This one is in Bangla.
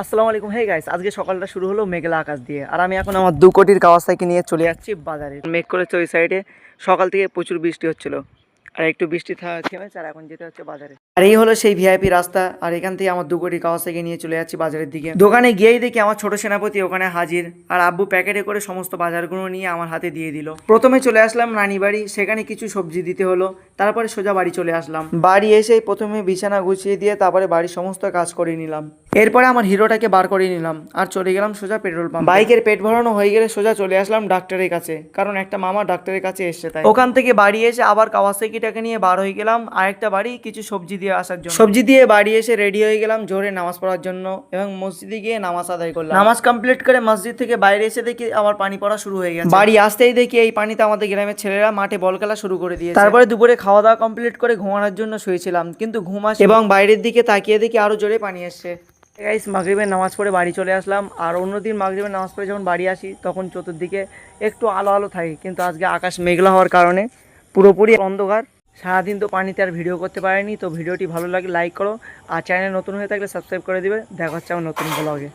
আসসালামু আলাইকুম। হে গাইস, আজকে সকালটা শুরু হলো মেঘলা আকাশ দিয়ে, আর আমি এখন আমার 2 কোটির কাওয়াসাকি নিয়ে চলে যাচ্ছি বাজারে। মেঘ করেছে ওই সাইডে, সকাল থেকে প্রচুর বৃষ্টি হচ্ছিল, আর একটু বৃষ্টি থেমেছে, আর এখন যেতে হচ্ছে বাজারে। আর এই হলো সেই ভিআইপি রাস্তা, আর এখান থেকে আমার 2 কোটি কাওয়াসাকি নিয়ে চলে যাচ্ছি বাজারের দিকে। দোকানে গিয়েই দেখি আমার ছোট সেনাপতি ওখানে হাজির, আর আব্বু প্যাকেটে করে সমস্ত বাজারগুলো নিয়ে আমার হাতে দিয়ে দিল। প্রথমে চলে আসলাম নানি বাড়ি, সেখানে কিছু সবজি দিতে হলো, তারপরে সোজা বাড়ি চলে আসলাম। বাড়ি এসেই প্রথমে বিছানা গুছিয়ে দিয়ে তারপরে বাড়ির সমস্ত কাজ করে নিলাম। এরপরে আমার হিরোটাকে বার করে নিলাম আর চলে গেলাম সোজা পেট্রোল পাম্প। বাইকের পেট ভরানো হয়ে গেলে সোজা চলে আসলাম ডাক্তারের কাছে, কারণ একটা মামা ডাক্তারের কাছে এসছে, তাই ওখান থেকে বাড়ি এসে আবার কাওয়াসাকিটাকে নিয়ে বার হয়ে গেলাম আরেকটা বাড়ি কিছু সবজি দিয়ে আসার জন্য। সবজি দিয়ে বাড়ি এসে রেডি হয়ে গেলাম জোরে নামাজ পড়ার জন্য, এবং মসজিদে গিয়ে নামাজ আদায় করলাম। নামাজ কমপ্লিট করে মসজিদ থেকে বাইরে এসে দেখি আবার পানি পড়া শুরু হয়ে গেছে। বাড়ি আসতেই দেখি এই পানিতে আমাদের গ্রামের ছেলেরা মাঠে বল খেলা শুরু করে দিয়েছে। তারপরে দুপুরে খাওয়া দাওয়া কমপ্লিট করে ঘুমানোর জন্য শুয়েছিলাম, কিন্তু ঘুম আসে এবং বাইরের দিকে তাকিয়ে দেখি আরো জোরে পানি আসছে। গাইস, মাগরিবের নামাজ পড়ে বাড়ি চলে আসলাম। আর অন্যদিন মাগরিবের নামাজ পড়ে যখন বাড়ি আসি তখন চতুর্দিকে একটু আলো আলো থাকে, কিন্তু আজকে আকাশ মেঘলা হওয়ার কারণে পুরোপুরি অন্ধকার। সারাদিন তো পানিতে আর ভিডিও করতে পারিনি। তো ভিডিওটি ভালো লাগে লাইক করো, আর চ্যানেল নতুন হয়ে থাকলে সাবস্ক্রাইব করে দিবে। দেখা হচ্ছে আমার নতুন ব্লগে।